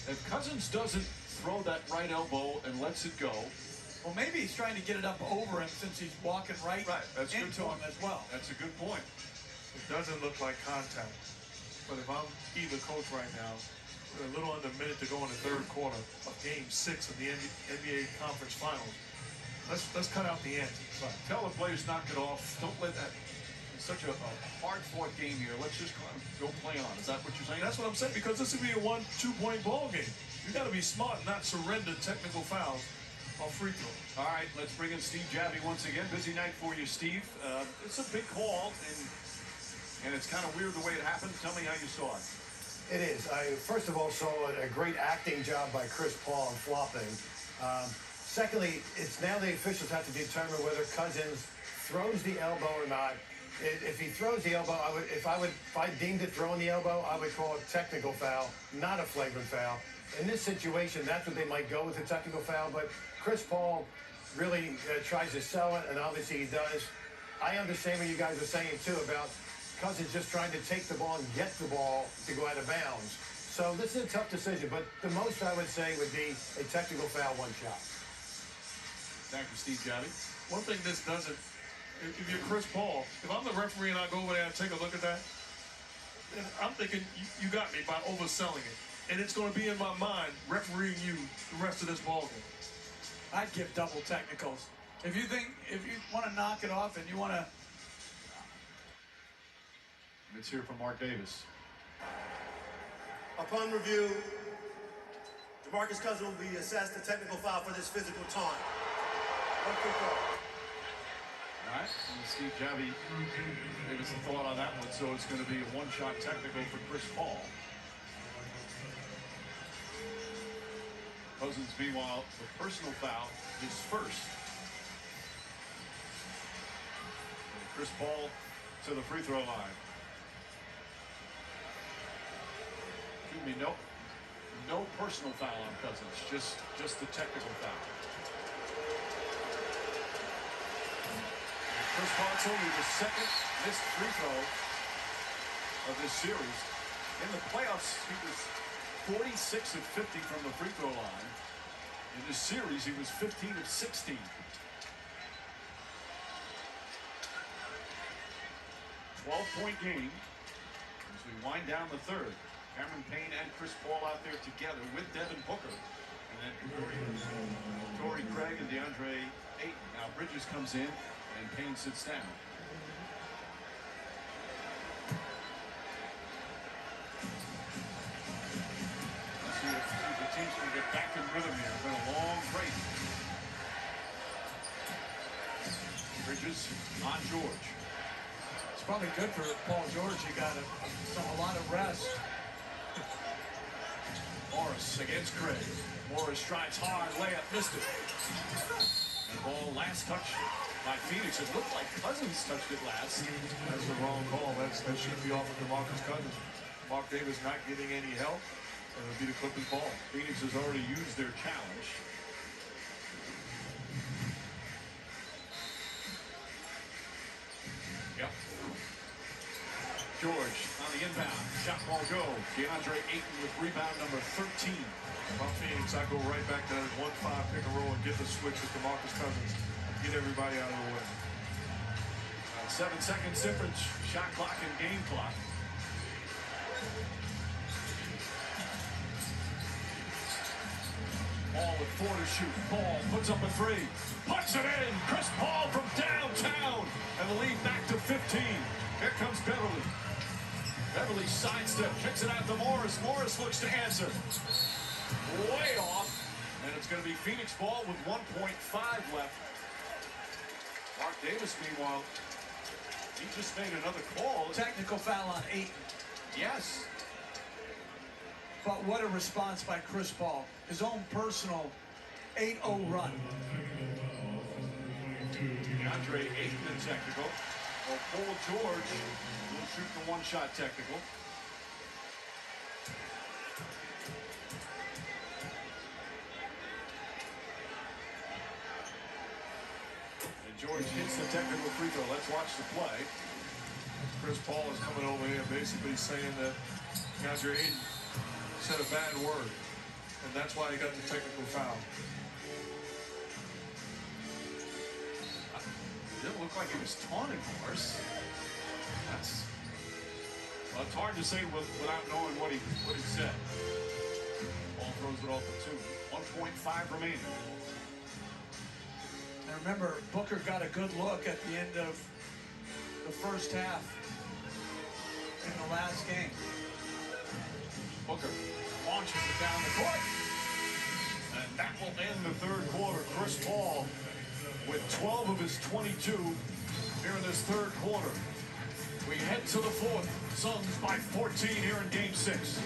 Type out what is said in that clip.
If Cousins doesn't throw that right elbow and lets it go. Well, maybe he's trying to get it up over him since he's walking right That's into him as well. That's a good point. It doesn't look like contact. But if I'm either coach right now, with a little under a minute to go in the third quarter of Game 6 of the NBA Conference Finals, let's cut out the ante. Right. Tell the players knock it off. Don't let that. It's such a hard-fought game here. Let's just go play on. Is that what you're saying? That's what I'm saying, because this would be a 1-2 point ball game. You got to be smart and not surrender technical fouls on free throw. All right, let's bring in Steve Javie once again. Busy night for you, Steve. It's a big call, and it's kind of weird the way it happened. Tell me how you saw it. It is. I first of all saw a great acting job by Chris Paul in flopping. Secondly, it's now the officials have to determine whether Cousins throws the elbow or not. If he throws the elbow, if I deemed it throwing the elbow, I would call it technical foul, not a flagrant foul. In this situation, that's what they might go with, a technical foul. But Chris Paul really tries to sell it, and obviously he does. I understand what you guys are saying too about Cousins just trying to take the ball and get the ball to go out of bounds. So this is a tough decision, but the most I would say would be a technical foul, one shot. Thank you, Steve Javie. One thing this doesn't, if you're Chris Paul, if I'm the referee and I go over there and take a look at that, then I'm thinking you got me by overselling it. And it's going to be in my mind refereeing you the rest of this ball game. I'd give double technicals. If you want to knock it off and you want to. Let's hear from Mark Davis. Upon review, DeMarcus Cousins will be assessed a technical foul for this physical taunt. One free throw. All right, and Steve Javie gave us a thought on that one, so it's going to be a one-shot technical for Chris Paul. Cousins, meanwhile, the personal foul is first. And Chris Paul to the free throw line. Excuse me, no personal foul on Cousins, just the technical foul. And Chris Paul's only the second missed free throw of this series. In the playoffs, he was 46 of 50 from the free throw line. In this series, he was 15 of 16. 12-point game as we wind down the third. Cameron Payne and Chris Paul out there together with Devin Booker. And then Torrey Craig and DeAndre Ayton. Now Bridges comes in and Payne sits down. Let's see if the teams can get back in rhythm here. It's been a long break. Bridges on George. It's probably good for Paul George. He got a lot of rest. Morris against Craig. Morris drives hard, layup, missed it. And the ball last touch by Phoenix. It looked like Cousins touched it last. That's the wrong call. That should be off of DeMarcus Cousins. Mark Davis not getting any help, and it'll be the Clippers' ball. Phoenix has already used their challenge. Yep. George on the inbound. Shot ball go. DeAndre Ayton with rebound number 13. About Phoenix, I go right back to that 1-5 pick and roll and get the switch with DeMarcus Cousins. Get everybody out of the way. 7 seconds difference. Shot clock and game clock. Paul with 4 to shoot. Paul puts up a 3. Puts it in. Chris Paul from downtown. And the lead back to 15. Here comes Beverly. Beverly sidestep, kicks it out to Morris. Morris looks to answer. Way off. And it's going to be Phoenix ball with 1.5 left. Mark Davis, meanwhile, he just made another call. Technical foul on Ayton. Yes. But what a response by Chris Paul. His own personal 8-0 run. DeAndre Ayton in technical. Well, Paul George will shoot the one-shot technical. And George hits the technical free throw. Let's watch the play. Chris Paul is coming over here basically saying that DeAndre Ayton said a bad word. and that's why he got the technical foul. It didn't look like he was taunting Morris. That's, well, it's hard to say without knowing what he said. Ball throws it off the 2. 1.5 remaining. And remember, Booker got a good look at the end of the first half in the last game. Booker launches it down the court. And that will end the third quarter. Chris Paul with 12 of his 22 here in this third quarter. We head to the fourth. Suns by 14 here in Game 6.